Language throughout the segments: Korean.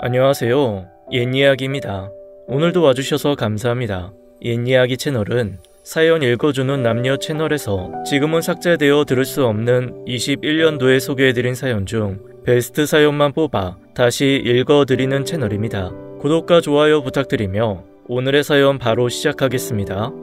안녕하세요. 옛이야기입니다. 오늘도 와주셔서 감사합니다. 옛이야기 채널은 사연 읽어주는 남녀 채널에서 지금은 삭제되어 들을 수 없는 21년도에 소개해드린 사연 중 베스트 사연만 뽑아 다시 읽어드리는 채널입니다. 구독과 좋아요 부탁드리며 오늘의 사연 바로 시작하겠습니다.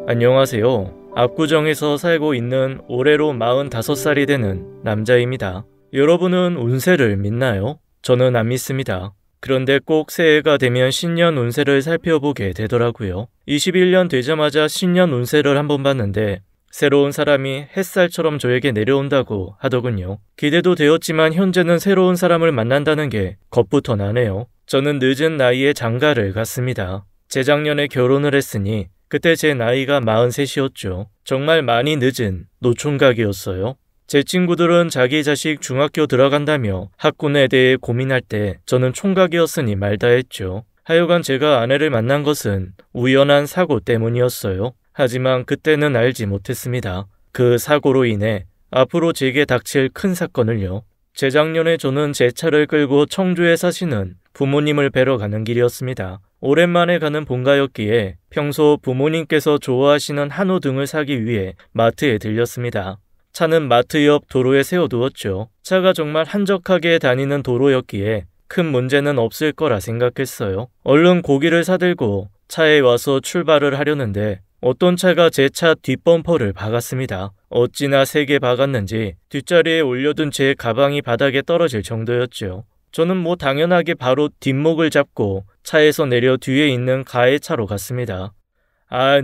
안녕하세요. 압구정에서 살고 있는 올해로 45살이 되는 남자입니다. 여러분은 운세를 믿나요? 저는 안 믿습니다. 그런데 꼭 새해가 되면 신년 운세를 살펴보게 되더라고요. 21년 되자마자 신년 운세를 한번 봤는데 새로운 사람이 햇살처럼 저에게 내려온다고 하더군요. 기대도 되었지만 현재는 새로운 사람을 만난다는 게 겁부터 나네요. 저는 늦은 나이에 장가를 갔습니다. 재작년에 결혼을 했으니 그때 제 나이가 43이었죠. 정말 많이 늦은 노총각이었어요. 제 친구들은 자기 자식 중학교 들어간다며 학군에 대해 고민할 때 저는 총각이었으니 말다 했죠. 하여간 제가 아내를 만난 것은 우연한 사고 때문이었어요. 하지만 그때는 알지 못했습니다. 그 사고로 인해 앞으로 제게 닥칠 큰 사건을요. 재작년에 저는 제 차를 끌고 청주에 사시는 부모님을 뵈러 가는 길이었습니다. 오랜만에 가는 본가였기에 평소 부모님께서 좋아하시는 한우 등을 사기 위해 마트에 들렸습니다. 차는 마트 옆 도로에 세워두었죠. 차가 정말 한적하게 다니는 도로였기에 큰 문제는 없을 거라 생각했어요. 얼른 고기를 사들고 차에 와서 출발을 하려는데 어떤 차가 제 차 뒷범퍼를 박았습니다. 어찌나 세게 박았는지 뒷자리에 올려둔 제 가방이 바닥에 떨어질 정도였죠. 저는 당연하게 바로 뒷목을 잡고 차에서 내려 뒤에 있는 가해 차로 갔습니다.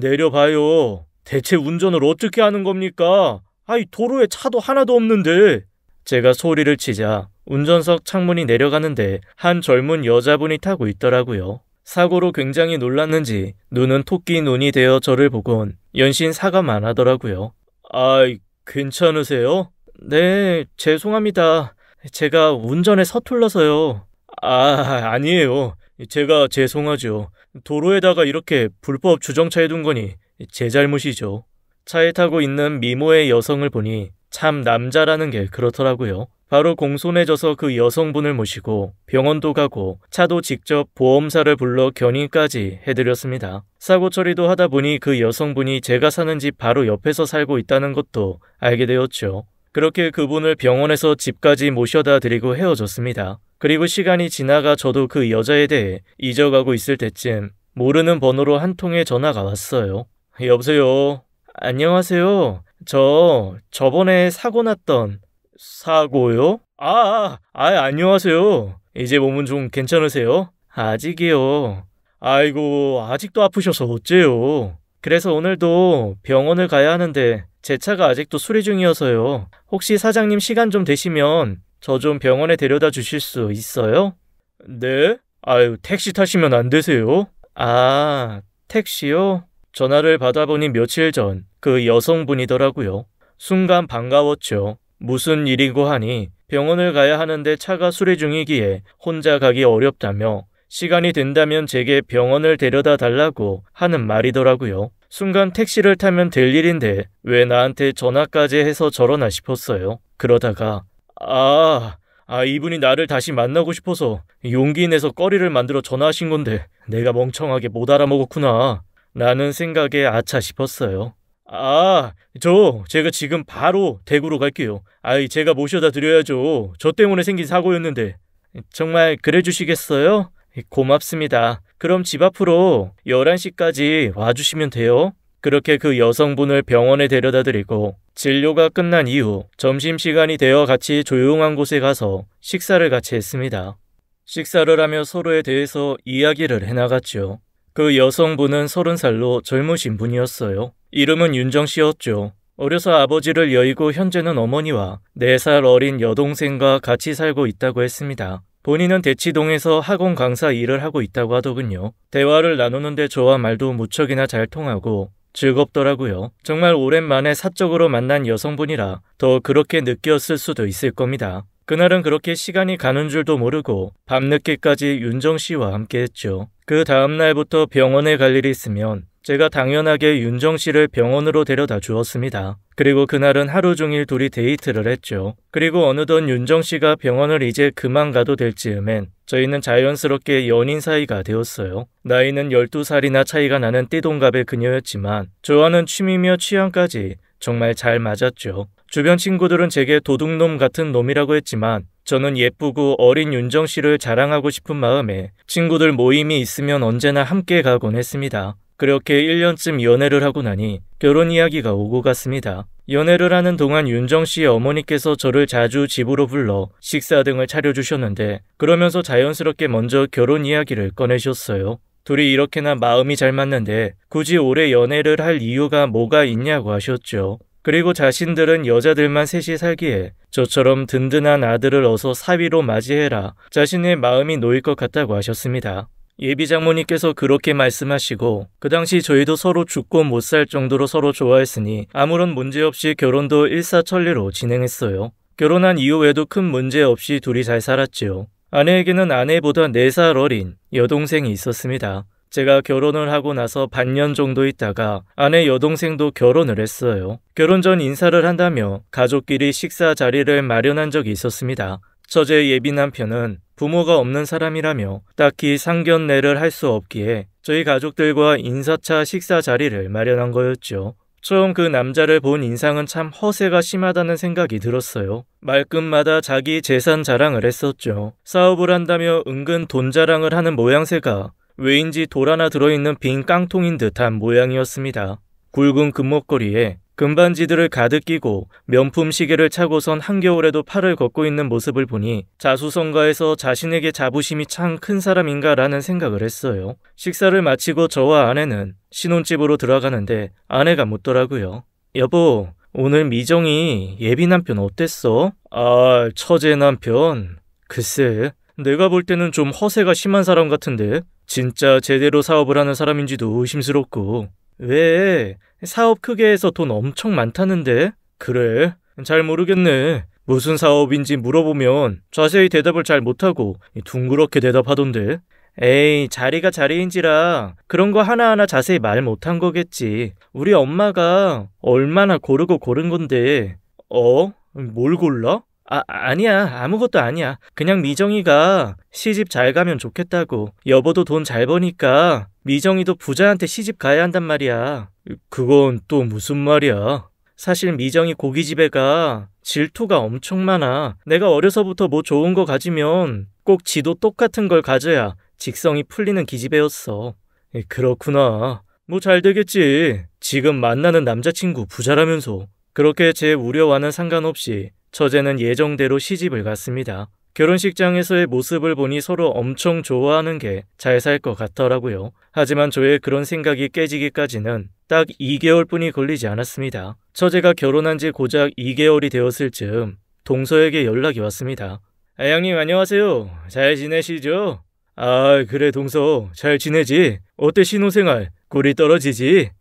내려봐요. 대체 운전을 어떻게 하는 겁니까? 도로에 차도 하나도 없는데. 제가 소리를 치자 운전석 창문이 내려가는데 한 젊은 여자분이 타고 있더라고요. 사고로 굉장히 놀랐는지 눈은 토끼 눈이 되어 저를 보곤 연신 사과만 하더라고요. 괜찮으세요? 네, 죄송합니다. 제가 운전에 서툴러서요. 아니에요. 제가 죄송하죠. 도로에다가 이렇게 불법 주정차 해둔 거니 제 잘못이죠. 차에 타고 있는 미모의 여성을 보니 참 남자라는 게 그렇더라고요. 바로 공손해져서 그 여성분을 모시고 병원도 가고 차도 직접 보험사를 불러 견인까지 해드렸습니다. 사고 처리도 하다 보니 그 여성분이 제가 사는 집 바로 옆에서 살고 있다는 것도 알게 되었죠. 그렇게 그분을 병원에서 집까지 모셔다 드리고 헤어졌습니다. 그리고 시간이 지나가 저도 그 여자에 대해 잊어가고 있을 때쯤 모르는 번호로 한 통의 전화가 왔어요. 여보세요? 안녕하세요. 저번에 사고 났던. 사고요? 안녕하세요. 이제 몸은 좀 괜찮으세요? 아직이요. 아이고, 아직도 아프셔서 어째요? 그래서 오늘도 병원을 가야 하는데 제 차가 아직도 수리 중이어서요. 혹시 사장님 시간 좀 되시면 저 좀 병원에 데려다 주실 수 있어요? 네? 택시 타시면 안 되세요? 택시요? 전화를 받아보니 며칠 전 그 여성분이더라고요. 순간 반가웠죠. 무슨 일이고 하니 병원을 가야 하는데 차가 수리 중이기에 혼자 가기 어렵다며 시간이 된다면 제게 병원을 데려다 달라고 하는 말이더라고요. 순간 택시를 타면 될 일인데 왜 나한테 전화까지 해서 저러나 싶었어요. 그러다가 이분이 나를 다시 만나고 싶어서 용기 내서 거리를 만들어 전화하신 건데 내가 멍청하게 못 알아먹었구나 라는 생각에 아차 싶었어요. 제가 지금 바로 대구로 갈게요. 제가 모셔다 드려야죠. 저 때문에 생긴 사고였는데. 정말 그래 주시겠어요? 고맙습니다. 그럼 집 앞으로 11시까지 와주시면 돼요. 그렇게 그 여성분을 병원에 데려다 드리고 진료가 끝난 이후 점심시간이 되어 같이 조용한 곳에 가서 식사를 같이 했습니다. 식사를 하며 서로에 대해서 이야기를 해나갔죠. 그 여성분은 30살로 젊으신 분이었어요. 이름은 윤정씨였죠. 어려서 아버지를 여의고 현재는 어머니와 4살 어린 여동생과 같이 살고 있다고 했습니다. 본인은 대치동에서 학원 강사 일을 하고 있다고 하더군요. 대화를 나누는데 저와 말도 무척이나 잘 통하고 즐겁더라고요. 정말 오랜만에 사적으로 만난 여성분이라 더 그렇게 느꼈을 수도 있을 겁니다. 그날은 그렇게 시간이 가는 줄도 모르고 밤늦게까지 윤정 씨와 함께 했죠. 그 다음날부터 병원에 갈 일이 있으면 제가 당연하게 윤정 씨를 병원으로 데려다 주었습니다. 그리고 그날은 하루 종일 둘이 데이트를 했죠. 그리고 어느덧 윤정 씨가 병원을 이제 그만 가도 될 즈음엔 저희는 자연스럽게 연인 사이가 되었어요. 나이는 12살이나 차이가 나는 띠동갑의 그녀였지만 좋아하는 취미며 취향까지 정말 잘 맞았죠. 주변 친구들은 제게 도둑놈 같은 놈이라고 했지만 저는 예쁘고 어린 윤정 씨를 자랑하고 싶은 마음에 친구들 모임이 있으면 언제나 함께 가곤 했습니다. 그렇게 1년쯤 연애를 하고 나니 결혼 이야기가 오고 갔습니다. 연애를 하는 동안 윤정 씨의 어머니께서 저를 자주 집으로 불러 식사 등을 차려주셨는데 그러면서 자연스럽게 먼저 결혼 이야기를 꺼내셨어요. 둘이 이렇게나 마음이 잘 맞는데 굳이 오래 연애를 할 이유가 뭐가 있냐고 하셨죠. 그리고 자신들은 여자들만 셋이 살기에 저처럼 든든한 아들을 어서 사위로 맞이해라 자신의 마음이 놓일 것 같다고 하셨습니다. 예비 장모님께서 그렇게 말씀하시고 그 당시 저희도 서로 죽고 못 살 정도로 서로 좋아했으니 아무런 문제 없이 결혼도 일사천리로 진행했어요. 결혼한 이후에도 큰 문제 없이 둘이 잘 살았죠. 아내에게는 아내보다 4살 어린 여동생이 있었습니다. 제가 결혼을 하고 나서 반년 정도 있다가 아내 여동생도 결혼을 했어요. 결혼 전 인사를 한다며 가족끼리 식사 자리를 마련한 적이 있었습니다. 처제 예비 남편은 부모가 없는 사람이라며 딱히 상견례를 할 수 없기에 저희 가족들과 인사차 식사 자리를 마련한 거였죠. 처음 그 남자를 본 인상은 참 허세가 심하다는 생각이 들었어요. 말끝마다 자기 재산 자랑을 했었죠. 사업을 한다며 은근 돈 자랑을 하는 모양새가 왜인지 돌 하나 들어있는 빈 깡통인 듯한 모양이었습니다. 굵은 금목걸이에 금반지들을 가득 끼고 명품 시계를 차고선 한겨울에도 팔을 걷고 있는 모습을 보니 자수성가해서 자신에게 자부심이 참 큰 사람인가라는 생각을 했어요. 식사를 마치고 저와 아내는 신혼집으로 들어가는데 아내가 묻더라고요. 여보, 오늘 미정이 예비 남편 어땠어? 아, 처제 남편. 글쎄, 내가 볼 때는 좀 허세가 심한 사람 같은데 진짜 제대로 사업을 하는 사람인지도 의심스럽고. 왜? 사업 크게 해서 돈 엄청 많다는데? 그래? 잘 모르겠네. 무슨 사업인지 물어보면 자세히 대답을 잘 못하고 둥그렇게 대답하던데. 에이, 자리가 자리인지라 그런 거 하나하나 자세히 말 못한 거겠지. 우리 엄마가 얼마나 고르고 고른 건데. 뭘 골라? 아니야. 아무것도 아니야. 그냥 미정이가 시집 잘 가면 좋겠다고. 여보도 돈 잘 버니까 미정이도 부자한테 시집 가야 한단 말이야. 그건 또 무슨 말이야? 사실 미정이 고깃집에 가 질투가 엄청 많아. 내가 어려서부터 뭐 좋은 거 가지면 꼭 지도 똑같은 걸 가져야 직성이 풀리는 기집애였어. 그렇구나. 뭐 잘 되겠지. 지금 만나는 남자친구 부자라면서. 그렇게 제 우려와는 상관없이 처제는 예정대로 시집을 갔습니다. 결혼식장에서의 모습을 보니 서로 엄청 좋아하는 게 잘 살 것 같더라고요. 하지만 저의 그런 생각이 깨지기까지는 딱 2개월뿐이 걸리지 않았습니다. 처제가 결혼한 지 고작 2개월이 되었을 즈음 동서에게 연락이 왔습니다. 형님 안녕하세요. 잘 지내시죠? 아, 그래 동서 잘 지내지? 어때 신혼생활? 꿀이 떨어지지?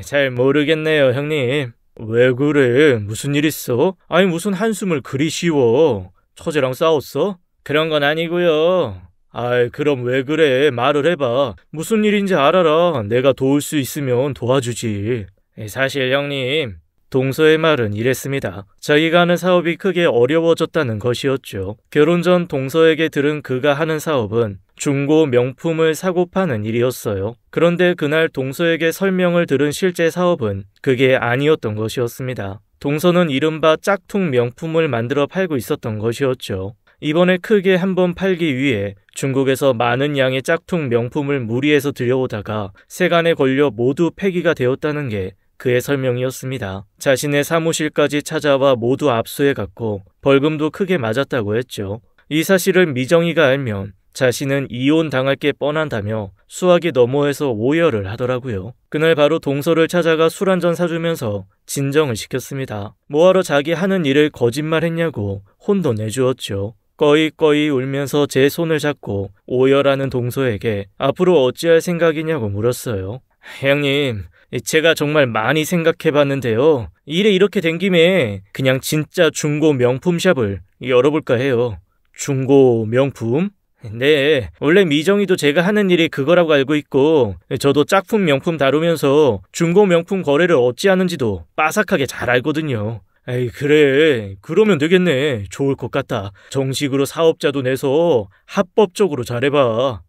잘 모르겠네요 형님. 왜 그래? 무슨 일 있어? 아니 무슨 한숨을 그리 쉬워? 처제랑 싸웠어? 그런 건 아니고요. 아이 그럼 왜 그래? 말을 해봐. 무슨 일인지 알아라. 내가 도울 수 있으면 도와주지. 사실 형님, 동서의 말은 이랬습니다. 자기가 하는 사업이 크게 어려워졌다는 것이었죠. 결혼 전 동서에게 들은 그가 하는 사업은 중고 명품을 사고 파는 일이었어요. 그런데 그날 동서에게 설명을 들은 실제 사업은 그게 아니었던 것이었습니다. 동서는 이른바 짝퉁 명품을 만들어 팔고 있었던 것이었죠. 이번에 크게 한번 팔기 위해 중국에서 많은 양의 짝퉁 명품을 무리해서 들여오다가 세간에 걸려 모두 폐기가 되었다는 게 그의 설명이었습니다. 자신의 사무실까지 찾아와 모두 압수해갔고 벌금도 크게 맞았다고 했죠. 이 사실을 미정이가 알면 자신은 이혼당할 게 뻔한다며 수학이 너머해서 오열을 하더라고요. 그날 바로 동서를 찾아가 술 한잔 사주면서 진정을 시켰습니다. 뭐하러 자기 하는 일을 거짓말했냐고 혼도 내주었죠. 꺼이꺼이 울면서 제 손을 잡고 오열하는 동서에게 앞으로 어찌할 생각이냐고 물었어요. 형님, 제가 정말 많이 생각해봤는데요. 일에 이렇게 된 김에 그냥 진짜 중고 명품샵을 열어볼까 해요. 중고 명품? 네, 원래 미정이도 제가 하는 일이 그거라고 알고 있고 저도 짝품 명품 다루면서 중고 명품 거래를 어찌 하는지도 빠삭하게 잘 알거든요. 에이, 그래. 그러면 되겠네. 좋을 것 같다. 정식으로 사업자도 내서 합법적으로 잘해봐.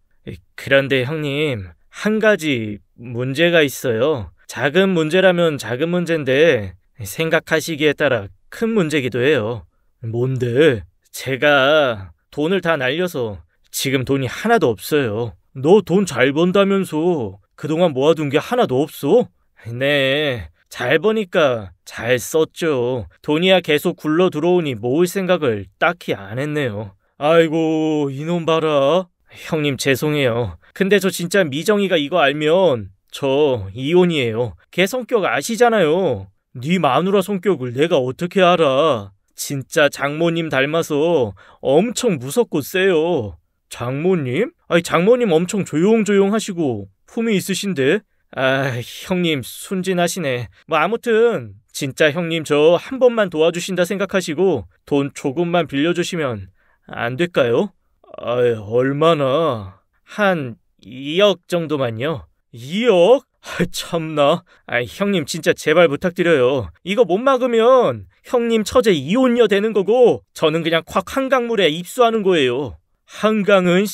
그런데 형님, 한 가지 문제가 있어요. 작은 문제라면 작은 문제인데 생각하시기에 따라 큰 문제기도 해요. 뭔데? 제가 돈을 다 날려서 지금 돈이 하나도 없어요. 너 돈 잘 번다면서 그동안 모아둔 게 하나도 없어? 네, 잘 버니까 잘 썼죠. 돈이야 계속 굴러 들어오니 모을 생각을 딱히 안 했네요. 아이고, 이놈 봐라. 형님 죄송해요. 근데 저 진짜 미정이가 이거 알면 저 이혼이에요. 걔 성격 아시잖아요. 네 마누라 성격을 내가 어떻게 알아. 진짜 장모님 닮아서 엄청 무섭고 세요. 장모님? 아니, 장모님 엄청 조용조용하시고 품이 있으신데? 아, 형님 순진하시네. 뭐 아무튼 진짜 형님 저 한 번만 도와주신다 생각하시고 돈 조금만 빌려주시면 안 될까요? 아, 얼마나? 한 2억 정도만요. 2억? 아, 참나. 아, 형님 진짜 제발 부탁드려요. 이거 못 막으면 형님 처제 이혼녀 되는 거고 저는 그냥 콱 한강물에 입수하는 거예요. 한강은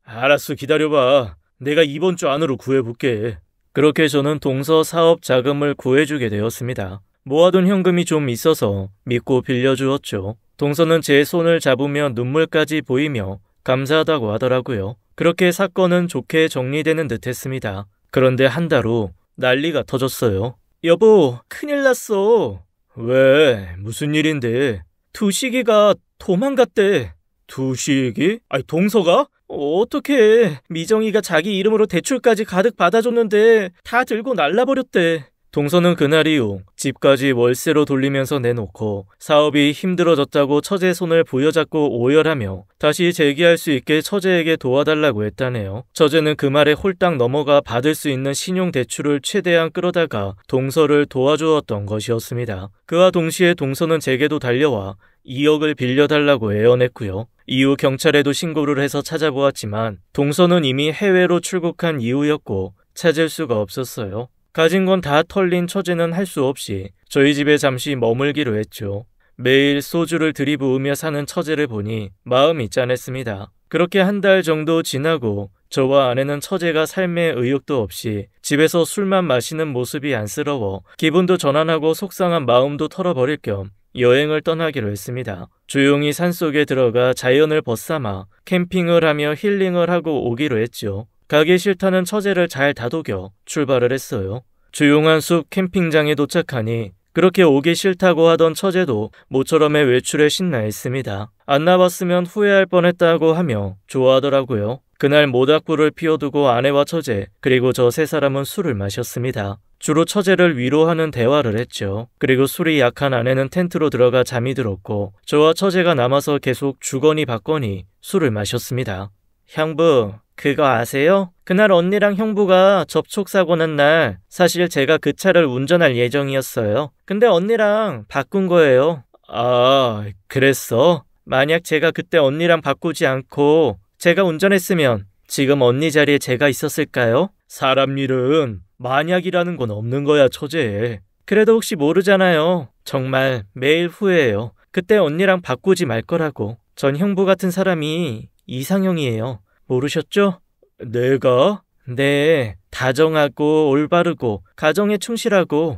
알았어, 기다려봐. 내가 이번 주 안으로 구해볼게. 그렇게 저는 동서 사업 자금을 구해주게 되었습니다. 모아둔 현금이 좀 있어서 믿고 빌려주었죠. 동서는 제 손을 잡으며 눈물까지 보이며 감사하다고 하더라고요. 그렇게 사건은 좋게 정리되는 듯 했습니다. 그런데 한 달 후 난리가 터졌어요. 여보, 큰일 났어. 왜? 무슨 일인데? 두식이가 도망갔대. 두식이? 아니, 동서가? 어떡해. 미정이가 자기 이름으로 대출까지 가득 받아줬는데 다 들고 날라버렸대. 동서는 그날 이후 집까지 월세로 돌리면서 내놓고 사업이 힘들어졌다고 처제 손을 부여잡고 오열하며 다시 재기할 수 있게 처제에게 도와달라고 했다네요. 처제는 그 말에 홀딱 넘어가 받을 수 있는 신용대출을 최대한 끌어다가 동서를 도와주었던 것이었습니다. 그와 동시에 동서는 제게도 달려와 2억을 빌려달라고 애원했고요. 이후 경찰에도 신고를 해서 찾아보았지만 동서는 이미 해외로 출국한 이후였고 찾을 수가 없었어요. 가진 건 다 털린 처제는 할 수 없이 저희 집에 잠시 머물기로 했죠. 매일 소주를 들이부으며 사는 처제를 보니 마음이 짠했습니다. 그렇게 한 달 정도 지나고 저와 아내는 처제가 삶에 의욕도 없이 집에서 술만 마시는 모습이 안쓰러워 기분도 전환하고 속상한 마음도 털어버릴 겸 여행을 떠나기로 했습니다. 조용히 산속에 들어가 자연을 벗삼아 캠핑을 하며 힐링을 하고 오기로 했죠. 가기 싫다는 처제를 잘 다독여 출발을 했어요. 조용한 숲 캠핑장에 도착하니 그렇게 오기 싫다고 하던 처제도 모처럼의 외출에 신나했습니다. 안 나봤으면 후회할 뻔했다고 하며 좋아하더라고요. 그날 모닥불을 피워두고 아내와 처제 그리고 저 세 사람은 술을 마셨습니다. 주로 처제를 위로하는 대화를 했죠. 그리고 술이 약한 아내는 텐트로 들어가 잠이 들었고 저와 처제가 남아서 계속 주거니 받거니 술을 마셨습니다. 형부, 그거 아세요? 그날 언니랑 형부가 접촉사고 난 날 사실 제가 그 차를 운전할 예정이었어요. 근데 언니랑 바꾼 거예요. 아, 그랬어? 만약 제가 그때 언니랑 바꾸지 않고 제가 운전했으면 지금 언니 자리에 제가 있었을까요? 사람 일은 만약이라는 건 없는 거야, 처제. 그래도 혹시 모르잖아요. 정말 매일 후회해요. 그때 언니랑 바꾸지 말 거라고. 전 형부 같은 사람이 이상형이에요. 모르셨죠? 내가? 네, 다정하고 올바르고 가정에 충실하고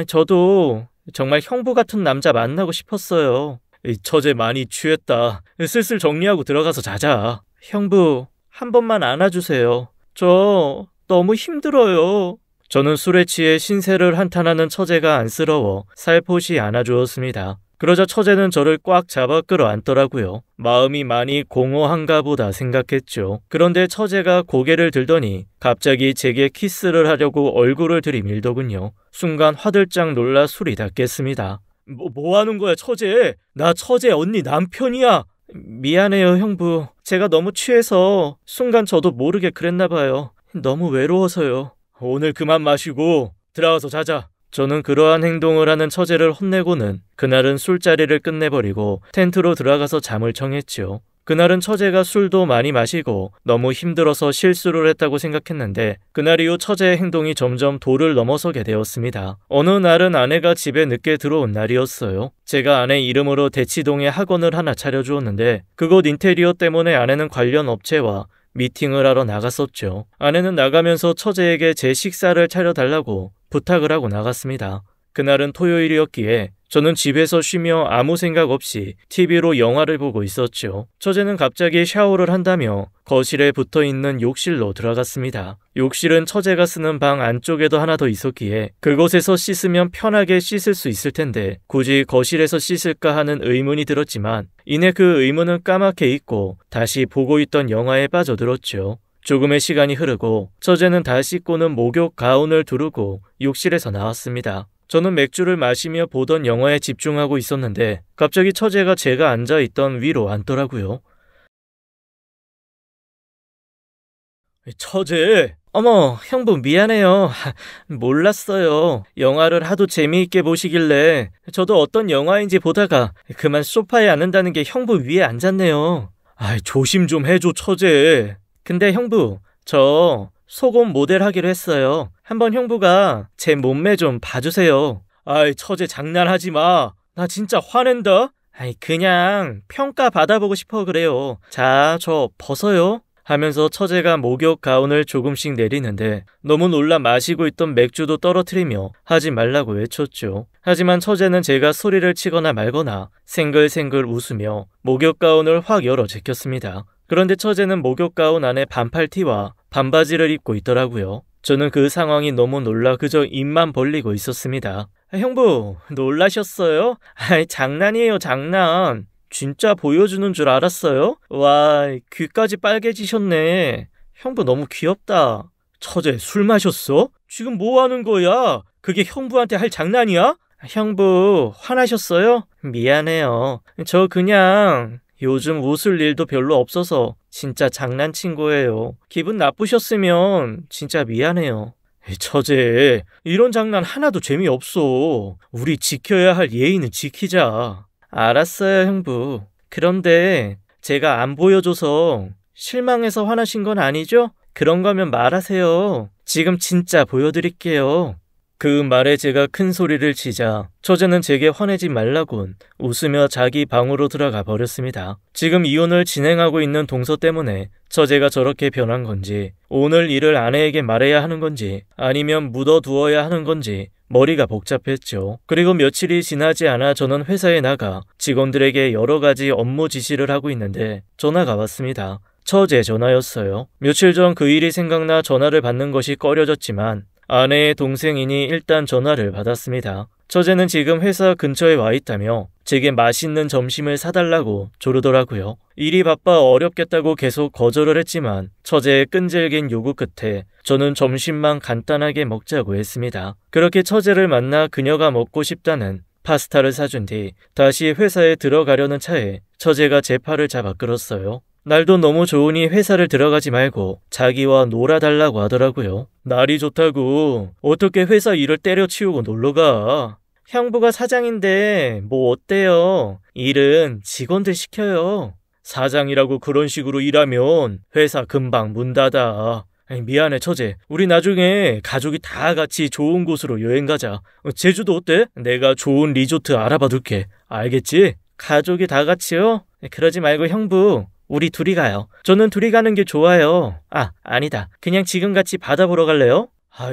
저도 정말 형부 같은 남자 만나고 싶었어요. 이 처제 많이 취했다. 슬슬 정리하고 들어가서 자자. 형부, 한 번만 안아주세요. 저 너무 힘들어요. 저는 술에 취해 신세를 한탄하는 처제가 안쓰러워 살포시 안아주었습니다. 그러자 처제는 저를 꽉 잡아 끌어안더라고요. 마음이 많이 공허한가 보다 생각했죠. 그런데 처제가 고개를 들더니 갑자기 제게 키스를 하려고 얼굴을 들이밀더군요. 순간 화들짝 놀라 술이 닿겠습니다. 뭐 하는 거야, 처제? 나 처제 언니 남편이야. 미안해요, 형부. 제가 너무 취해서 순간 저도 모르게 그랬나 봐요. 너무 외로워서요. 오늘 그만 마시고 들어가서 자자. 저는 그러한 행동을 하는 처제를 혼내고는 그날은 술자리를 끝내버리고 텐트로 들어가서 잠을 청했지요. 그날은 처제가 술도 많이 마시고 너무 힘들어서 실수를 했다고 생각했는데 그날 이후 처제의 행동이 점점 도를 넘어서게 되었습니다. 어느 날은 아내가 집에 늦게 들어온 날이었어요. 제가 아내 이름으로 대치동에 학원을 하나 차려주었는데 그곳 인테리어 때문에 아내는 관련 업체와 미팅을 하러 나갔었죠. 아내는 나가면서 처제에게 제 식사를 차려달라고 부탁을 하고 나갔습니다. 그날은 토요일이었기에 저는 집에서 쉬며 아무 생각 없이 TV로 영화를 보고 있었죠. 처제는 갑자기 샤워를 한다며 거실에 붙어있는 욕실로 들어갔습니다. 욕실은 처제가 쓰는 방 안쪽에도 하나 더 있었기에 그곳에서 씻으면 편하게 씻을 수 있을 텐데 굳이 거실에서 씻을까 하는 의문이 들었지만 이내 그 의문은 까맣게 잊고 다시 보고 있던 영화에 빠져들었죠. 조금의 시간이 흐르고 처제는 다 씻고는 목욕 가운을 두르고 욕실에서 나왔습니다. 저는 맥주를 마시며 보던 영화에 집중하고 있었는데 갑자기 처제가 제가 앉아있던 위로 앉더라고요. 처제! 어머, 형부 미안해요. 몰랐어요. 영화를 하도 재미있게 보시길래 저도 어떤 영화인지 보다가 그만 소파에 앉는다는 게 형부 위에 앉았네요. 조심 좀 해줘, 처제. 근데 형부, 저 속옷 모델 하기로 했어요. 한번 형부가 제 몸매 좀 봐주세요. 처제 장난하지 마. 나 진짜 화낸다. 그냥 평가 받아보고 싶어 그래요. 자, 저 벗어요. 하면서 처제가 목욕 가운을 조금씩 내리는데 너무 놀라 마시고 있던 맥주도 떨어뜨리며 하지 말라고 외쳤죠. 하지만 처제는 제가 소리를 치거나 말거나 생글생글 웃으며 목욕 가운을 확 열어 제꼈습니다. 그런데 처제는 목욕 가운 안에 반팔티와 반바지를 입고 있더라고요. 저는 그 상황이 너무 놀라 그저 입만 벌리고 있었습니다. 형부, 놀라셨어요? 장난이에요, 장난. 진짜 보여주는 줄 알았어요? 와, 귀까지 빨개지셨네. 형부 너무 귀엽다. 처제, 술 마셨어? 지금 뭐 하는 거야? 그게 형부한테 할 장난이야? 형부, 화나셨어요? 미안해요. 저 그냥 요즘 웃을 일도 별로 없어서 진짜 장난친 거예요. 기분 나쁘셨으면 진짜 미안해요. 처제, 이런 장난 하나도 재미없어. 우리 지켜야 할 예의는 지키자. 알았어요, 형부. 그런데 제가 안 보여줘서 실망해서 화나신 건 아니죠? 그런 거면 말하세요. 지금 진짜 보여드릴게요. 그 말에 제가 큰 소리를 치자 처제는 제게 화내지 말라곤 웃으며 자기 방으로 들어가 버렸습니다. 지금 이혼을 진행하고 있는 동서 때문에 처제가 저렇게 변한 건지 오늘 일을 아내에게 말해야 하는 건지 아니면 묻어두어야 하는 건지 머리가 복잡했죠. 그리고 며칠이 지나지 않아 저는 회사에 나가 직원들에게 여러 가지 업무 지시를 하고 있는데 전화가 왔습니다. 처제 전화였어요. 며칠 전 그 일이 생각나 전화를 받는 것이 꺼려졌지만 아내의 동생이니 일단 전화를 받았습니다. 처제는 지금 회사 근처에 와 있다며 제게 맛있는 점심을 사달라고 조르더라고요. 일이 바빠 어렵겠다고 계속 거절을 했지만 처제의 끈질긴 요구 끝에 저는 점심만 간단하게 먹자고 했습니다. 그렇게 처제를 만나 그녀가 먹고 싶다는 파스타를 사준 뒤 다시 회사에 들어가려는 차에 처제가 제 팔을 잡아 끌었어요. 날도 너무 좋으니 회사를 들어가지 말고 자기와 놀아달라고 하더라고요. 날이 좋다고 어떻게 회사 일을 때려치우고 놀러가. 형부가 사장인데 뭐 어때요. 일은 직원들 시켜요. 사장이라고 그런 식으로 일하면 회사 금방 문 닫아. 미안해 처제. 우리 나중에 가족이 다 같이 좋은 곳으로 여행 가자. 제주도 어때? 내가 좋은 리조트 알아봐 둘게. 알겠지? 가족이 다 같이요? 그러지 말고 형부. 우리 둘이 가요. 저는 둘이 가는 게 좋아요. 아니다. 그냥 지금같이 바다 보러 갈래요?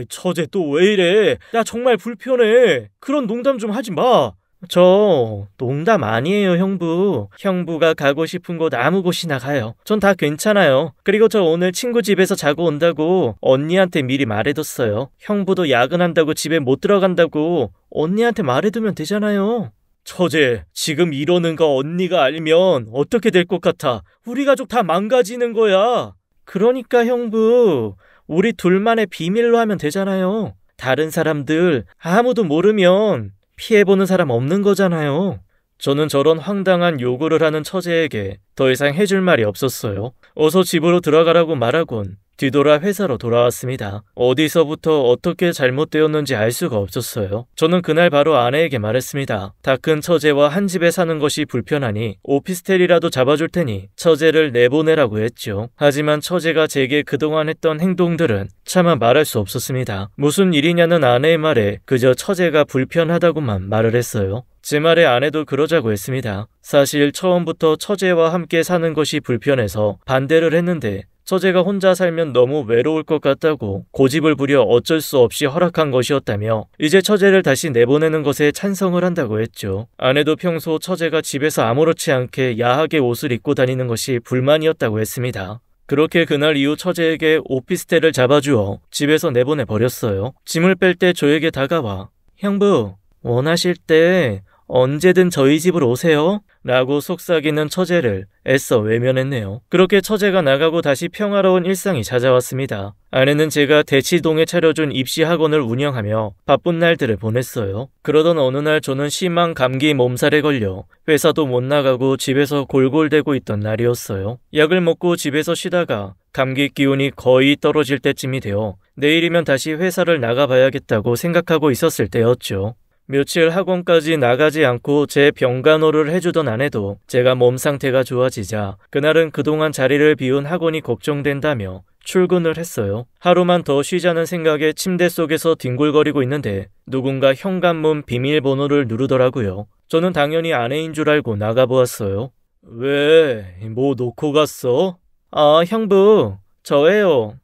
처제 또 왜 이래? 나 정말 불편해. 그런 농담 좀 하지 마. 저 농담 아니에요, 형부. 형부가 가고 싶은 곳 아무 곳이나 가요. 전 다 괜찮아요. 그리고 저 오늘 친구 집에서 자고 온다고 언니한테 미리 말해뒀어요. 형부도 야근한다고 집에 못 들어간다고 언니한테 말해두면 되잖아요. 처제, 지금 이러는 거 언니가 알면 어떻게 될 것 같아? 우리 가족 다 망가지는 거야. 그러니까 형부, 우리 둘만의 비밀로 하면 되잖아요. 다른 사람들 아무도 모르면 피해보는 사람 없는 거잖아요. 저는 저런 황당한 요구를 하는 처제에게 더 이상 해줄 말이 없었어요. 어서 집으로 들어가라고 말하곤 뒤돌아 회사로 돌아왔습니다. 어디서부터 어떻게 잘못되었는지 알 수가 없었어요. 저는 그날 바로 아내에게 말했습니다. 다 큰 처제와 한 집에 사는 것이 불편하니 오피스텔이라도 잡아줄 테니 처제를 내보내라고 했죠. 하지만 처제가 제게 그동안 했던 행동들은 차마 말할 수 없었습니다. 무슨 일이냐는 아내의 말에 그저 처제가 불편하다고만 말을 했어요. 제 말에 아내도 그러자고 했습니다. 사실 처음부터 처제와 함께 사는 것이 불편해서 반대를 했는데 처제가 혼자 살면 너무 외로울 것 같다고 고집을 부려 어쩔 수 없이 허락한 것이었다며 이제 처제를 다시 내보내는 것에 찬성을 한다고 했죠. 아내도 평소 처제가 집에서 아무렇지 않게 야하게 옷을 입고 다니는 것이 불만이었다고 했습니다. 그렇게 그날 이후 처제에게 오피스텔을 잡아주어 집에서 내보내버렸어요. 짐을 뺄 때 저에게 다가와 형부, 원하실 때 언제든 저희 집으로 오세요 라고 속삭이는 처제를 애써 외면했네요. 그렇게 처제가 나가고 다시 평화로운 일상이 찾아왔습니다. 아내는 제가 대치동에 차려준 입시학원을 운영하며 바쁜 날들을 보냈어요. 그러던 어느 날 저는 심한 감기 몸살에 걸려 회사도 못 나가고 집에서 골골대고 있던 날이었어요. 약을 먹고 집에서 쉬다가 감기 기운이 거의 떨어질 때쯤이 되어 내일이면 다시 회사를 나가봐야겠다고 생각하고 있었을 때였죠. 며칠 학원까지 나가지 않고 제 병간호를 해주던 아내도 제가 몸 상태가 좋아지자 그날은 그동안 자리를 비운 학원이 걱정된다며 출근을 했어요. 하루만 더 쉬자는 생각에 침대 속에서 뒹굴거리고 있는데 누군가 현관문 비밀번호를 누르더라고요. 저는 당연히 아내인 줄 알고 나가보았어요. 왜? 뭐 놓고 갔어? 아, 형부, 저예요.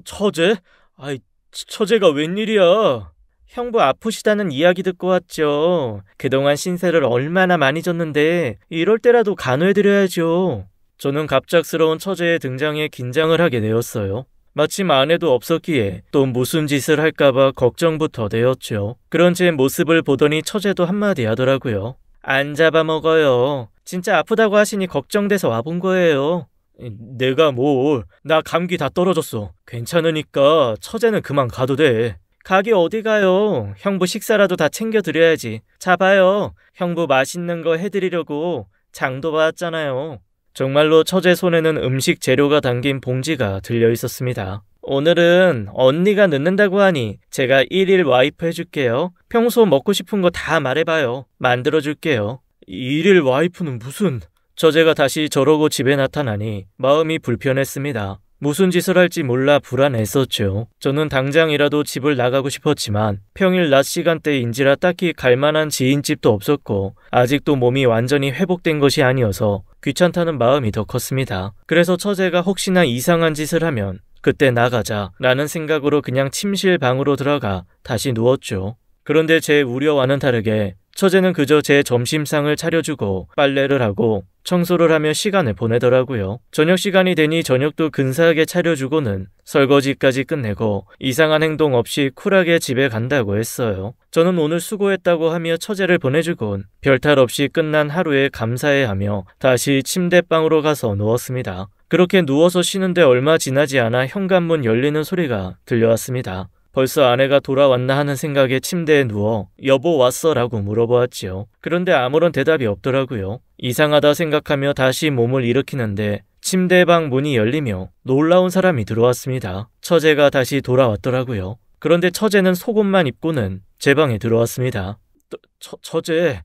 처제? 아이, 처제가 웬일이야? 형부 아프시다는 이야기 듣고 왔죠. 그동안 신세를 얼마나 많이 졌는데 이럴 때라도 간호해드려야죠. 저는 갑작스러운 처제의 등장에 긴장을 하게 되었어요. 마침 아내도 없었기에 또 무슨 짓을 할까봐 걱정부터 되었죠. 그런 제 모습을 보더니 처제도 한마디 하더라고요. 안 잡아먹어요. 진짜 아프다고 하시니 걱정돼서 와본 거예요. 내가 뭘, 나 감기 다 떨어졌어. 괜찮으니까 처제는 그만 가도 돼. 가기 어디 가요? 형부 식사라도 다 챙겨드려야지. 자 봐요. 형부 맛있는 거 해드리려고 장도 봤잖아요. 정말로 처제 손에는 음식 재료가 담긴 봉지가 들려 있었습니다. 오늘은 언니가 늦는다고 하니 제가 1일 와이프 해줄게요. 평소 먹고 싶은 거 다 말해봐요. 만들어줄게요. 1일 와이프는 무슨... 처제가 다시 저러고 집에 나타나니 마음이 불편했습니다. 무슨 짓을 할지 몰라 불안했었죠. 저는 당장이라도 집을 나가고 싶었지만 평일 낮 시간대인지라 딱히 갈만한 지인집도 없었고 아직도 몸이 완전히 회복된 것이 아니어서 귀찮다는 마음이 더 컸습니다. 그래서 처제가 혹시나 이상한 짓을 하면 그때 나가자 라는 생각으로 그냥 침실 방으로 들어가 다시 누웠죠. 그런데 제 우려와는 다르게 처제는 그저 제 점심상을 차려주고 빨래를 하고 청소를 하며 시간을 보내더라고요. 저녁 시간이 되니 저녁도 근사하게 차려주고는 설거지까지 끝내고 이상한 행동 없이 쿨하게 집에 간다고 했어요. 저는 오늘 수고했다고 하며 처제를 보내주곤 별탈 없이 끝난 하루에 감사해하며 다시 침대방으로 가서 누웠습니다. 그렇게 누워서 쉬는데 얼마 지나지 않아 현관문 열리는 소리가 들려왔습니다. 벌써 아내가 돌아왔나 하는 생각에 침대에 누워 여보 왔어? 라고 물어보았지요. 그런데 아무런 대답이 없더라고요. 이상하다 생각하며 다시 몸을 일으키는데 침대방 문이 열리며 놀라운 사람이 들어왔습니다. 처제가 다시 돌아왔더라고요. 그런데 처제는 속옷만 입고는 제 방에 들어왔습니다. 처제,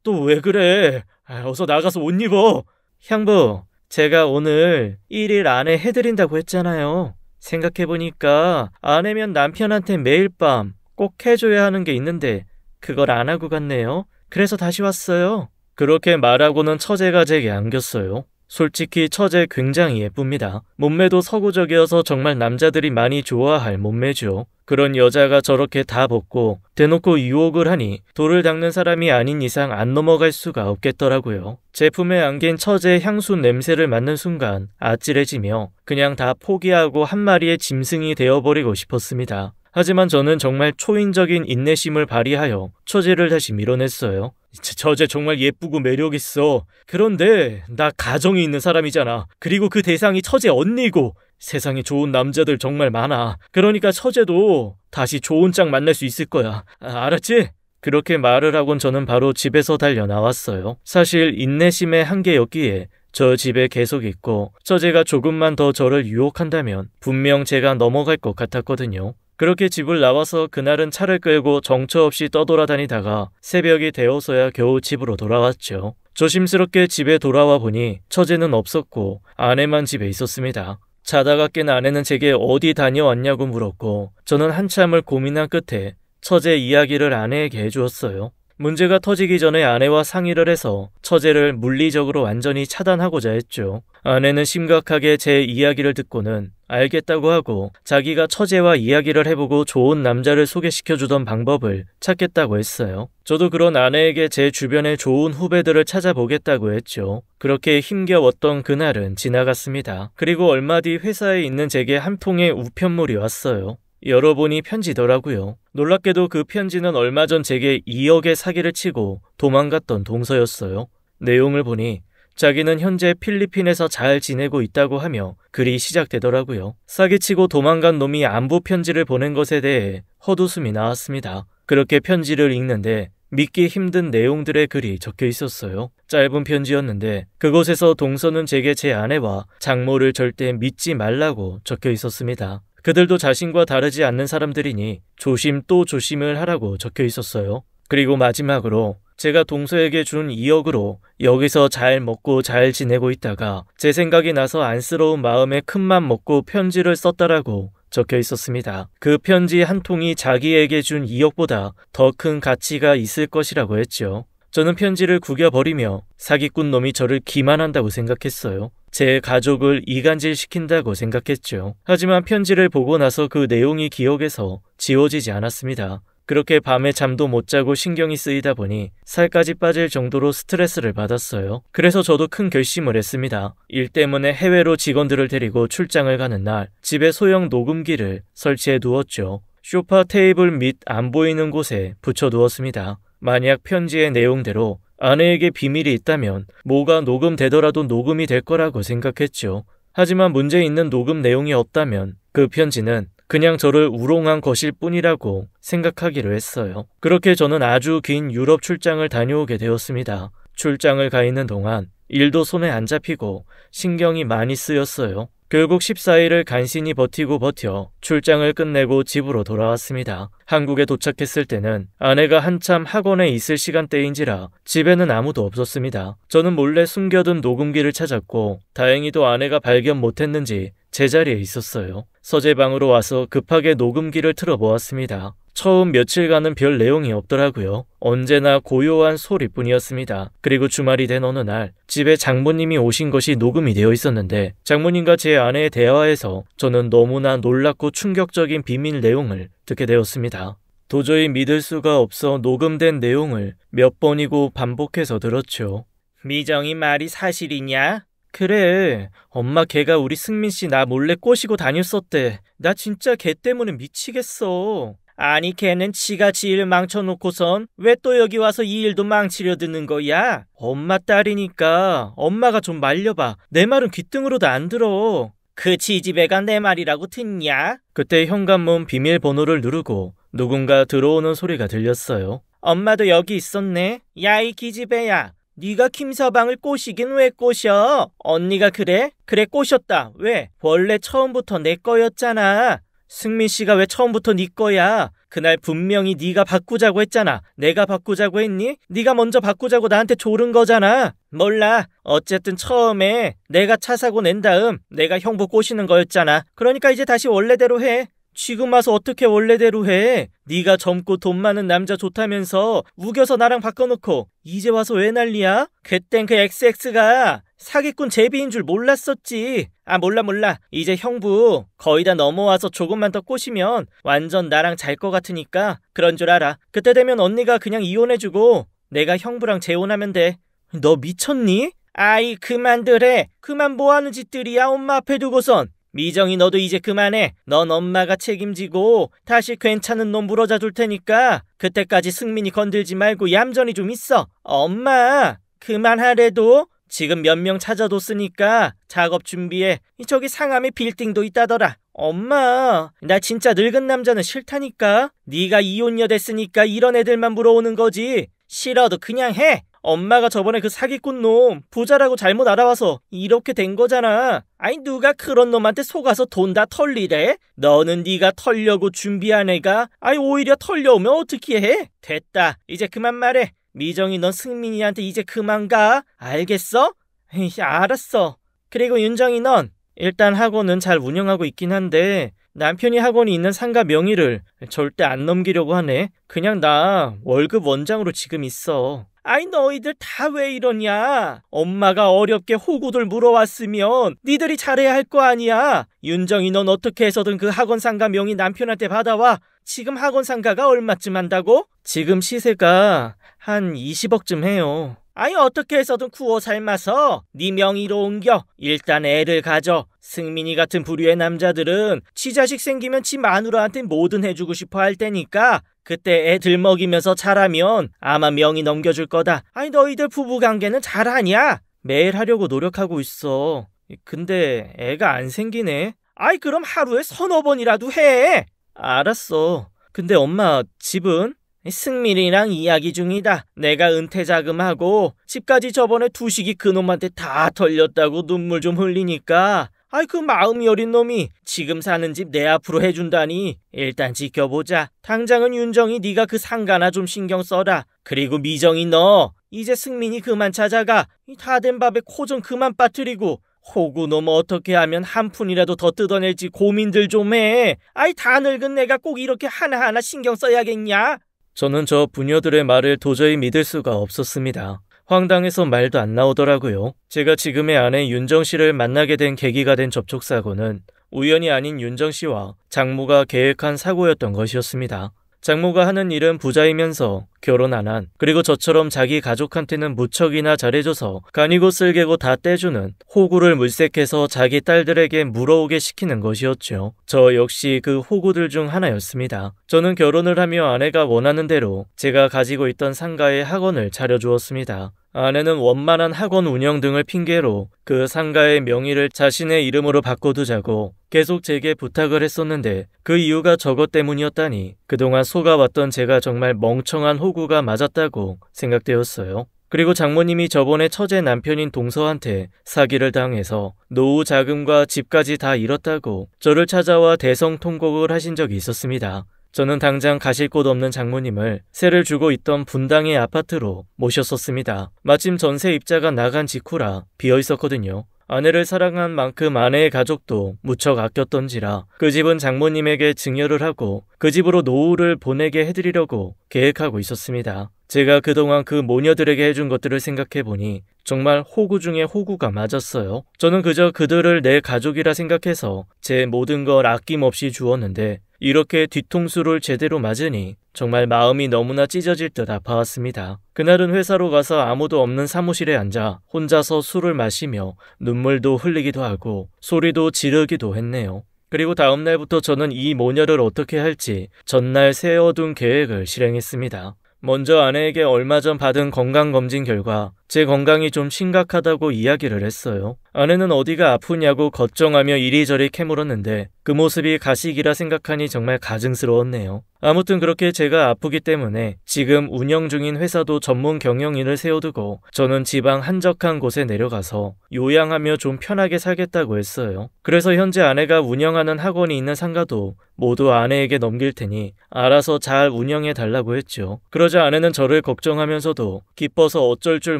또 왜 그래? 어서 나가서 옷 입어. 형부, 제가 오늘 1일 안에 해드린다고 했잖아요. 생각해보니까 아내면 남편한테 매일 밤 꼭 해줘야 하는 게 있는데 그걸 안 하고 갔네요. 그래서 다시 왔어요. 그렇게 말하고는 처제가 제게 안겼어요. 솔직히 처제 굉장히 예쁩니다. 몸매도 서구적이어서 정말 남자들이 많이 좋아할 몸매죠. 그런 여자가 저렇게 다 벗고 대놓고 유혹을 하니 돌을 닦는 사람이 아닌 이상 안 넘어갈 수가 없겠더라고요. 제품에 안긴 처제의 향수 냄새를 맡는 순간 아찔해지며 그냥 다 포기하고 한 마리의 짐승이 되어버리고 싶었습니다. 하지만 저는 정말 초인적인 인내심을 발휘하여 처제를 다시 밀어냈어요. 처제 정말 예쁘고 매력있어. 그런데 나 가정이 있는 사람이잖아. 그리고 그 대상이 처제 언니고 세상에 좋은 남자들 정말 많아. 그러니까 처제도 다시 좋은 짝 만날 수 있을 거야. 알았지? 그렇게 말을 하곤 저는 바로 집에서 달려 나왔어요. 사실 인내심의 한계였기에 저 집에 계속 있고 처제가 조금만 더 저를 유혹한다면 분명 제가 넘어갈 것 같았거든요. 그렇게 집을 나와서 그날은 차를 끌고 정처 없이 떠돌아다니다가 새벽이 되어서야 겨우 집으로 돌아왔죠. 조심스럽게 집에 돌아와 보니 처제는 없었고 아내만 집에 있었습니다. 자다가 깬 아내는 제게 어디 다녀왔냐고 물었고 저는 한참을 고민한 끝에 처제 이야기를 아내에게 해주었어요. 문제가 터지기 전에 아내와 상의를 해서 처제를 물리적으로 완전히 차단하고자 했죠. 아내는 심각하게 제 이야기를 듣고는 알겠다고 하고 자기가 처제와 이야기를 해보고 좋은 남자를 소개시켜주던 방법을 찾겠다고 했어요. 저도 그런 아내에게 제 주변에 좋은 후배들을 찾아보겠다고 했죠. 그렇게 힘겨웠던 그날은 지나갔습니다. 그리고 얼마 뒤 회사에 있는 제게 한 통의 우편물이 왔어요. 열어보니 편지더라고요. 놀랍게도 그 편지는 얼마 전 제게 2억의 사기를 치고 도망갔던 동서였어요. 내용을 보니 자기는 현재 필리핀에서 잘 지내고 있다고 하며 글이 시작되더라고요. 사기치고 도망간 놈이 안부 편지를 보낸 것에 대해 헛웃음이 나왔습니다. 그렇게 편지를 읽는데 믿기 힘든 내용들의 글이 적혀 있었어요. 짧은 편지였는데 그곳에서 동서는 제게 제 아내와 장모를 절대 믿지 말라고 적혀 있었습니다. 그들도 자신과 다르지 않는 사람들이니 조심 또 조심을 하라고 적혀 있었어요. 그리고 마지막으로 제가 동서에게 준 2억으로 여기서 잘 먹고 잘 지내고 있다가 제 생각이 나서 안쓰러운 마음에 큰맘 먹고 편지를 썼다라고 적혀 있었습니다. 그 편지 한 통이 자기에게 준 2억보다 더 큰 가치가 있을 것이라고 했죠. 저는 편지를 구겨버리며 사기꾼 놈이 저를 기만한다고 생각했어요. 제 가족을 이간질시킨다고 생각했죠. 하지만 편지를 보고 나서 그 내용이 기억에서 지워지지 않았습니다. 그렇게 밤에 잠도 못 자고 신경이 쓰이다 보니 살까지 빠질 정도로 스트레스를 받았어요. 그래서 저도 큰 결심을 했습니다. 일 때문에 해외로 직원들을 데리고 출장을 가는 날 집에 소형 녹음기를 설치해 두었죠. 소파 테이블 밑 안 보이는 곳에 붙여두었습니다. 만약 편지의 내용대로 아내에게 비밀이 있다면 뭐가 녹음되더라도 녹음이 될 거라고 생각했죠. 하지만 문제 있는 녹음 내용이 없다면 그 편지는 그냥 저를 우롱한 것일 뿐이라고 생각하기로 했어요. 그렇게 저는 아주 긴 유럽 출장을 다녀오게 되었습니다. 출장을 가 있는 동안 일도 손에 안 잡히고 신경이 많이 쓰였어요. 결국 14일을 간신히 버티고 버텨 출장을 끝내고 집으로 돌아왔습니다. 한국에 도착했을 때는 아내가 한참 학원에 있을 시간대인지라 집에는 아무도 없었습니다. 저는 몰래 숨겨둔 녹음기를 찾았고 다행히도 아내가 발견 못했는지 제자리에 있었어요. 서재방으로 와서 급하게 녹음기를 틀어보았습니다. 처음 며칠간은 별 내용이 없더라고요. 언제나 고요한 소리뿐이었습니다. 그리고 주말이 된 어느 날 집에 장모님이 오신 것이 녹음이 되어 있었는데 장모님과 제 아내의 대화에서 저는 너무나 놀랍고 충격적인 비밀 내용을 듣게 되었습니다. 도저히 믿을 수가 없어 녹음된 내용을 몇 번이고 반복해서 들었죠. 미정이 말이 사실이냐? 그래, 엄마 걔가 우리 승민 씨 나 몰래 꼬시고 다녔었대. 나 진짜 걔 때문에 미치겠어. 아니 걔는 지가 지 일 망쳐놓고선 왜 또 여기 와서 이 일도 망치려 드는 거야? 엄마 딸이니까 엄마가 좀 말려봐. 내 말은 귓등으로도 안 들어. 그 지지배가 내 말이라고 듣냐? 그때 현관문 비밀번호를 누르고 누군가 들어오는 소리가 들렸어요. 엄마도 여기 있었네. 야 이 기집애야. 네가 김서방을 꼬시긴 왜 꼬셔? 언니가 그래? 그래 꼬셨다. 왜? 원래 처음부터 내 거였잖아. 승민 씨가 왜 처음부터 네 거야? 그날 분명히 네가 바꾸자고 했잖아. 내가 바꾸자고 했니? 네가 먼저 바꾸자고 나한테 조른 거잖아. 몰라. 어쨌든 처음에 내가 차 사고 낸 다음 내가 형부 꼬시는 거였잖아. 그러니까 이제 다시 원래대로 해. 지금 와서 어떻게 원래대로 해? 네가 젊고 돈 많은 남자 좋다면서 우겨서 나랑 바꿔놓고 이제 와서 왜 난리야? 그땐 그 XX가 사기꾼 제비인 줄 몰랐었지. 아 몰라. 이제 형부 거의 다 넘어와서 조금만 더 꼬시면 완전 나랑 잘 것 같으니까 그런 줄 알아. 그때 되면 언니가 그냥 이혼해주고 내가 형부랑 재혼하면 돼. 너 미쳤니? 아이 그만들 해. 그만 뭐하는 짓들이야 엄마 앞에 두고선. 미정이 너도 이제 그만해. 넌 엄마가 책임지고 다시 괜찮은 놈 물어자 줄 테니까 그때까지 승민이 건들지 말고 얌전히 좀 있어. 엄마 그만하래도 지금 몇 명 찾아뒀으니까 작업 준비해. 저기 상암에 빌딩도 있다더라. 엄마 나 진짜 늙은 남자는 싫다니까. 네가 이혼녀 됐으니까 이런 애들만 물어오는 거지. 싫어도 그냥 해. 엄마가 저번에 그 사기꾼 놈 부자라고 잘못 알아와서 이렇게 된 거잖아. 아니 누가 그런 놈한테 속아서 돈 다 털리래? 너는 네가 털려고 준비한 애가 아니 오히려 털려오면 어떻게 해? 됐다. 이제 그만 말해. 미정이 넌 승민이한테 이제 그만 가. 알겠어? 에이, 알았어. 그리고 윤정이 넌 일단 학원은 잘 운영하고 있긴 한데 남편이 학원이 있는 상가 명의를 절대 안 넘기려고 하네. 그냥 나 월급 원장으로 지금 있어. 아이 너희들 다 왜 이러냐? 엄마가 어렵게 호구들 물어왔으면 니들이 잘해야 할 거 아니야. 윤정이 넌 어떻게 해서든 그 학원 상가 명의 남편한테 받아와. 지금 학원 상가가 얼마쯤 한다고? 지금 시세가 한 20억쯤 해요. 아니 어떻게 해서든 구워 삶아서 네 명의로 옮겨. 일단 애를 가져. 승민이 같은 부류의 남자들은 지 자식 생기면 지 마누라한테 뭐든 해주고 싶어 할 테니까 그때 애들 먹이면서 자라면 아마 명의 넘겨줄 거다. 아니 너희들 부부관계는 잘하냐? 매일 하려고 노력하고 있어. 근데 애가 안 생기네. 아이 그럼 하루에 서너 번이라도 해. 알았어. 근데 엄마 집은? 승민이랑 이야기 중이다. 내가 은퇴 자금하고 집까지 저번에 두식이 그놈한테 다 털렸다고 눈물 좀 흘리니까 아이 그 마음이 어린 놈이 지금 사는 집 내 앞으로 해준다니 일단 지켜보자. 당장은 윤정이 네가 그 상가나 좀 신경 써라. 그리고 미정이 너 이제 승민이 그만 찾아가. 다 된 밥에 코 좀 그만 빠뜨리고 호구 놈 어떻게 하면 한 푼이라도 더 뜯어낼지 고민들 좀 해. 아이 다 늙은 내가 꼭 이렇게 하나하나 신경 써야겠냐? 저는 저 부녀들의 말을 도저히 믿을 수가 없었습니다. 황당해서 말도 안 나오더라고요. 제가 지금의 아내 윤정 씨를 만나게 된 계기가 된 접촉사고는 우연이 아닌 윤정 씨와 장모가 계획한 사고였던 것이었습니다. 장모가 하는 일은 부자이면서 결혼 안 한, 그리고 저처럼 자기 가족한테는 무척이나 잘해줘서 간이고 쓸개고 다 떼주는 호구를 물색해서 자기 딸들에게 물어오게 시키는 것이었죠. 저 역시 그 호구들 중 하나였습니다. 저는 결혼을 하며 아내가 원하는 대로 제가 가지고 있던 상가에 학원을 차려주었습니다. 아내는 원만한 학원 운영 등을 핑계로 그 상가의 명의를 자신의 이름으로 바꿔두자고 계속 제게 부탁을 했었는데 그 이유가 저것 때문이었다니 그동안 속아왔던 제가 정말 멍청한 호구가 맞았다고 생각되었어요. 그리고 장모님이 저번에 처제 남편인 동서한테 사기를 당해서 노후 자금과 집까지 다 잃었다고 저를 찾아와 대성통곡을 하신 적이 있었습니다. 저는 당장 가실 곳 없는 장모님을 세를 주고 있던 분당의 아파트로 모셨었습니다. 마침 전세 입자가 나간 직후라 비어 있었거든요. 아내를 사랑한 만큼 아내의 가족도 무척 아꼈던지라 그 집은 장모님에게 증여를 하고 그 집으로 노후를 보내게 해드리려고 계획하고 있었습니다. 제가 그동안 그 모녀들에게 해준 것들을 생각해보니 정말 호구 중에 호구가 맞았어요. 저는 그저 그들을 내 가족이라 생각해서 제 모든 걸 아낌없이 주었는데 이렇게 뒤통수를 제대로 맞으니 정말 마음이 너무나 찢어질 듯 아파왔습니다. 그날은 회사로 가서 아무도 없는 사무실에 앉아 혼자서 술을 마시며 눈물도 흘리기도 하고 소리도 지르기도 했네요. 그리고 다음 날부터 저는 이 모녀를 어떻게 할지 전날 세워둔 계획을 실행했습니다. 먼저 아내에게 얼마 전 받은 건강검진 결과 제 건강이 좀 심각하다고 이야기를 했어요. 아내는 어디가 아프냐고 걱정하며 이리저리 캐물었는데 그 모습이 가식이라 생각하니 정말 가증스러웠네요. 아무튼 그렇게 제가 아프기 때문에 지금 운영 중인 회사도 전문 경영인을 세워두고 저는 지방 한적한 곳에 내려가서 요양하며 좀 편하게 살겠다고 했어요. 그래서 현재 아내가 운영하는 학원이 있는 상가도 모두 아내에게 넘길 테니 알아서 잘 운영해 달라고 했죠. 그러자 아내는 저를 걱정하면서도 기뻐서 어쩔 줄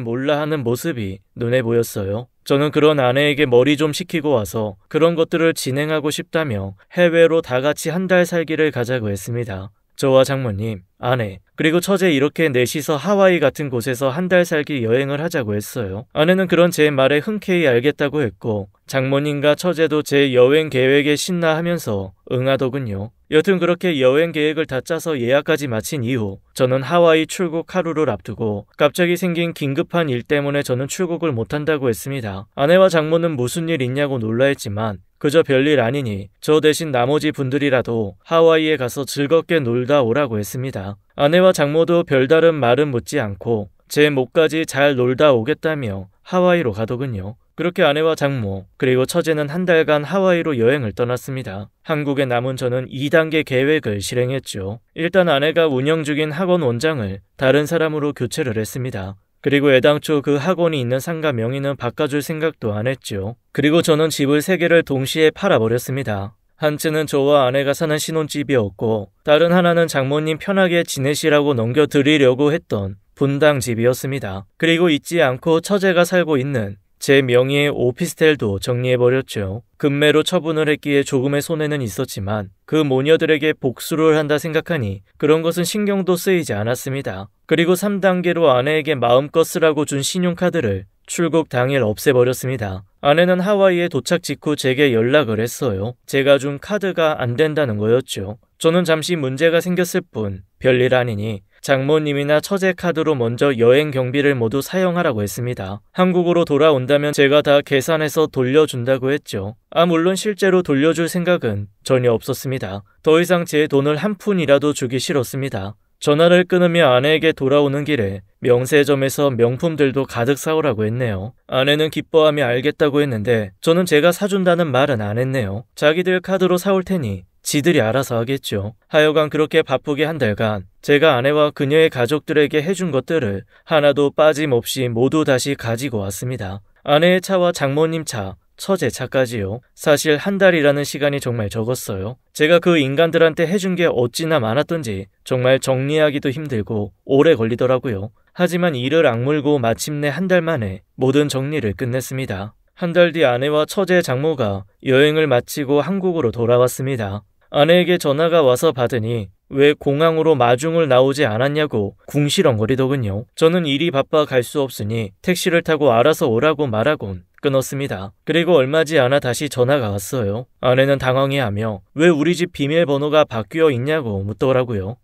몰라 하는 모습이 눈에 보였어요. 저는 그런 아내에게 머리 좀 식히고 와서 그런 것들을 진행하고 싶다며 해외로 다 같이 한 달 살기를 가자고 했습니다. 저와 장모님, 아내, 그리고 처제 이렇게 넷이서 하와이 같은 곳에서 한 달 살기 여행을 하자고 했어요. 아내는 그런 제 말에 흔쾌히 알겠다고 했고 장모님과 처제도 제 여행 계획에 신나하면서 응하더군요. 여튼 그렇게 여행 계획을 다 짜서 예약까지 마친 이후 저는 하와이 출국 하루를 앞두고 갑자기 생긴 긴급한 일 때문에 저는 출국을 못한다고 했습니다. 아내와 장모는 무슨 일 있냐고 놀라했지만 그저 별일 아니니 저 대신 나머지 분들이라도 하와이에 가서 즐겁게 놀다 오라고 했습니다. 아내와 장모도 별다른 말은 묻지 않고 제 목까지 잘 놀다 오겠다며 하와이로 가더군요. 그렇게 아내와 장모 그리고 처제는 한 달간 하와이로 여행을 떠났습니다. 한국에 남은 저는 2단계 계획을 실행했죠. 일단 아내가 운영 중인 학원 원장을 다른 사람으로 교체를 했습니다. 그리고 애당초 그 학원이 있는 상가 명의는 바꿔줄 생각도 안 했죠. 그리고 저는 집을 3개를 동시에 팔아버렸습니다. 한 채는 저와 아내가 사는 신혼집이었고 다른 하나는 장모님 편하게 지내시라고 넘겨드리려고 했던 분당집이었습니다. 그리고 잊지 않고 처제가 살고 있는 제 명의의 오피스텔도 정리해버렸죠. 급매로 처분을 했기에 조금의 손해는 있었지만 그 모녀들에게 복수를 한다 생각하니 그런 것은 신경도 쓰이지 않았습니다. 그리고 3단계로 아내에게 마음껏 쓰라고 준 신용카드를 출국 당일 없애버렸습니다. 아내는 하와이에 도착 직후 제게 연락을 했어요. 제가 준 카드가 안 된다는 거였죠. 저는 잠시 문제가 생겼을 뿐 별일 아니니 장모님이나 처제 카드로 먼저 여행 경비를 모두 사용하라고 했습니다. 한국으로 돌아온다면 제가 다 계산해서 돌려준다고 했죠. 물론 실제로 돌려줄 생각은 전혀 없었습니다. 더 이상 제 돈을 한 푼이라도 주기 싫었습니다. 전화를 끊으며 아내에게 돌아오는 길에 명세점에서 명품들도 가득 사오라고 했네요. 아내는 기뻐하며 알겠다고 했는데 저는 제가 사준다는 말은 안 했네요. 자기들 카드로 사올 테니 지들이 알아서 하겠죠. 하여간 그렇게 바쁘게 한 달간 제가 아내와 그녀의 가족들에게 해준 것들을 하나도 빠짐없이 모두 다시 가지고 왔습니다. 아내의 차와 장모님 차, 처제 차까지요. 사실 한 달이라는 시간이 정말 적었어요. 제가 그 인간들한테 해준 게 어찌나 많았던지 정말 정리하기도 힘들고 오래 걸리더라고요. 하지만 이를 악물고 마침내 한 달 만에 모든 정리를 끝냈습니다. 한 달 뒤 아내와 처제 장모가 여행을 마치고 한국으로 돌아왔습니다. 아내에게 전화가 와서 받으니 왜 공항으로 마중을 나오지 않았냐고 궁시렁거리더군요. 저는 일이 바빠 갈 수 없으니 택시를 타고 알아서 오라고 말하곤 끊었습니다. 그리고 얼마지 않아 다시 전화가 왔어요. 아내는 당황해하며 왜 우리 집 비밀번호가 바뀌어 있냐고 묻더라고요.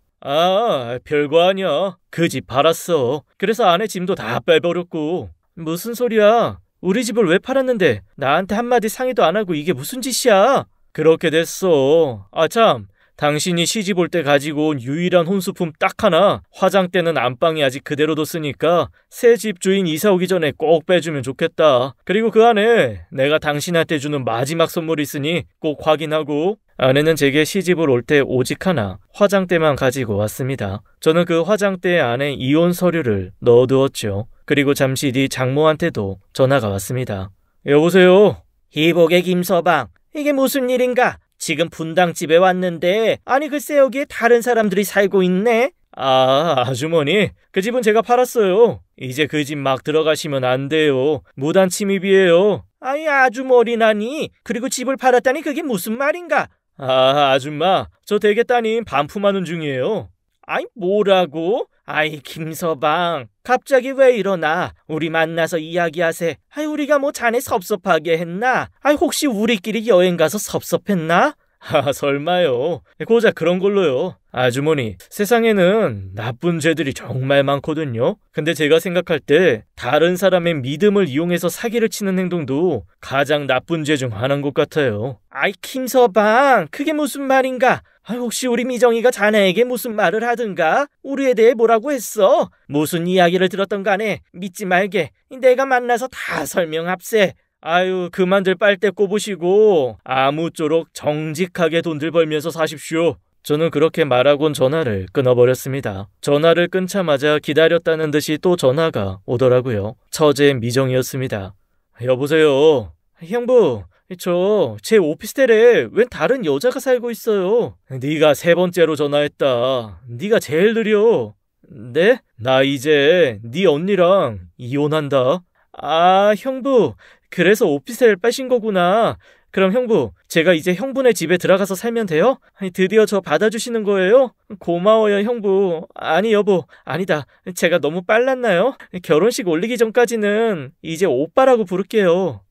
별거 아니야. 그 집 팔았어. 그래서 아내 짐도 다 빼버렸고. 무슨 소리야? 우리 집을 왜 팔았는데 나한테 한마디 상의도 안 하고 이게 무슨 짓이야? 그렇게 됐어. 참, 당신이 시집 올 때 가지고 온 유일한 혼수품 딱 하나, 화장대는 안방에 아직 그대로 뒀으니까 새 집 주인 이사 오기 전에 꼭 빼주면 좋겠다. 그리고 그 안에 내가 당신한테 주는 마지막 선물이 있으니 꼭 확인하고. 아내는 제게 시집을 올 때 오직 하나, 화장대만 가지고 왔습니다. 저는 그 화장대 안에 이혼 서류를 넣어두었죠. 그리고 잠시 뒤 장모한테도 전화가 왔습니다. 여보세요? 희복의 김서방, 이게 무슨 일인가? 지금 분당집에 왔는데 아니 글쎄 여기에 다른 사람들이 살고 있네? 아주머니, 그 집은 제가 팔았어요. 이제 그 집 막 들어가시면 안 돼요. 무단 침입이에요. 아주머니라니? 그리고 집을 팔았다니 그게 무슨 말인가? 아줌마, 저 대개 따님 반품하는 중이에요. 뭐라고? 김서방, 갑자기 왜 이러나? 우리 만나서 이야기하세. 우리가 뭐 자네 섭섭하게 했나? 혹시 우리끼리 여행 가서 섭섭했나? 설마요. 고작 그런 걸로요. 아주머니, 세상에는 나쁜 죄들이 정말 많거든요. 근데 제가 생각할 때 다른 사람의 믿음을 이용해서 사기를 치는 행동도 가장 나쁜 죄 중 하나인 것 같아요. 김서방, 그게 무슨 말인가? 혹시 우리 미정이가 자네에게 무슨 말을 하든가? 우리에 대해 뭐라고 했어? 무슨 이야기를 들었던 간에 믿지 말게. 내가 만나서 다 설명합세. 그만들 빨대 꼽으시고 아무쪼록 정직하게 돈들 벌면서 사십시오. 저는 그렇게 말하곤 전화를 끊어버렸습니다. 전화를 끊자마자 기다렸다는 듯이 또 전화가 오더라고요. 처제 미정이었습니다. 여보세요. 형부, 제 오피스텔에 웬 다른 여자가 살고 있어요. 네가 3번째로 전화했다. 네가 제일 느려. 네? 나 이제 네 언니랑 이혼한다. 형부, 그래서 오피스텔 빼신 거구나. 그럼 형부, 제가 이제 형부네 집에 들어가서 살면 돼요? 드디어 저 받아주시는 거예요? 고마워요, 형부. 여보, 아니다. 제가 너무 빨랐나요? 결혼식 올리기 전까지는 이제 오빠라고 부를게요.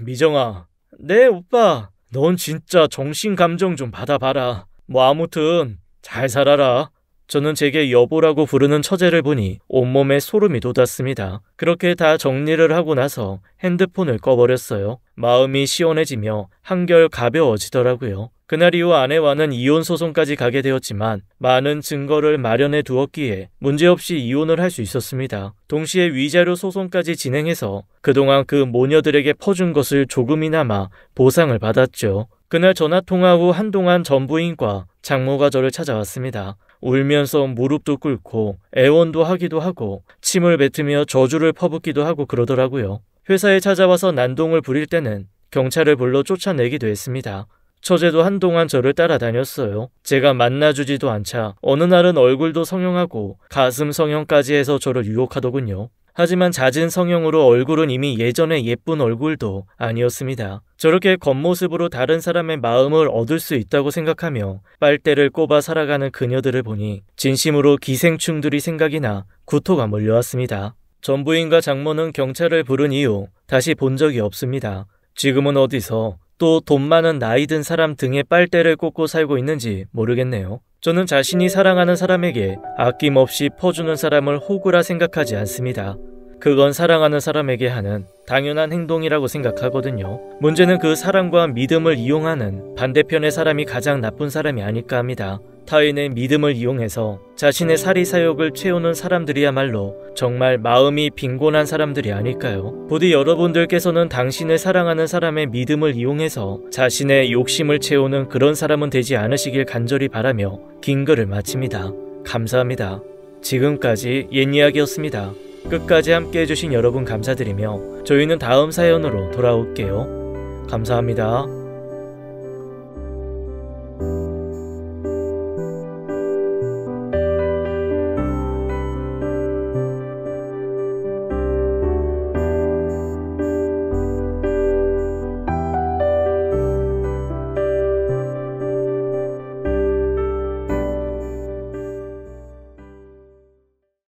미정아. 네, 오빠. 넌 진짜 정신 감정 좀 받아봐라. 아무튼 잘 살아라. 저는 제게 여보라고 부르는 처제를 보니 온몸에 소름이 돋았습니다. 그렇게 다 정리를 하고 나서 핸드폰을 꺼버렸어요. 마음이 시원해지며 한결 가벼워지더라고요. 그날 이후 아내와는 이혼 소송까지 가게 되었지만 많은 증거를 마련해 두었기에 문제없이 이혼을 할 수 있었습니다. 동시에 위자료 소송까지 진행해서 그동안 그 모녀들에게 퍼준 것을 조금이나마 보상을 받았죠. 그날 전화통화 후 한동안 전부인과 장모가 저를 찾아왔습니다. 울면서 무릎도 꿇고 애원도 하기도 하고 침을 뱉으며 저주를 퍼붓기도 하고 그러더라고요. 회사에 찾아와서 난동을 부릴 때는 경찰을 불러 쫓아내기도 했습니다. 처제도 한동안 저를 따라다녔어요. 제가 만나주지도 않자 어느 날은 얼굴도 성형하고 가슴 성형까지 해서 저를 유혹하더군요. 하지만 잦은 성형으로 얼굴은 이미 예전의 예쁜 얼굴도 아니었습니다. 저렇게 겉모습으로 다른 사람의 마음을 얻을 수 있다고 생각하며 빨대를 꼽아 살아가는 그녀들을 보니 진심으로 기생충들이 생각이 나 구토가 몰려왔습니다. 전부인과 장모는 경찰을 부른 이후 다시 본 적이 없습니다. 지금은 어디서 또 돈 많은 나이 든 사람 등에 빨대를 꽂고 살고 있는지 모르겠네요. 저는 자신이 사랑하는 사람에게 아낌없이 퍼주는 사람을 호구라 생각하지 않습니다. 그건 사랑하는 사람에게 하는 당연한 행동이라고 생각하거든요. 문제는 그 사랑과 믿음을 이용하는 반대편의 사람이 가장 나쁜 사람이 아닐까 합니다. 타인의 믿음을 이용해서 자신의 사리사욕을 채우는 사람들이야말로 정말 마음이 빈곤한 사람들이 아닐까요? 부디 여러분들께서는 당신을 사랑하는 사람의 믿음을 이용해서 자신의 욕심을 채우는 그런 사람은 되지 않으시길 간절히 바라며 긴 글을 마칩니다. 감사합니다. 지금까지 옛이야기였습니다. 끝까지 함께 해주신 여러분 감사드리며 저희는 다음 사연으로 돌아올게요. 감사합니다.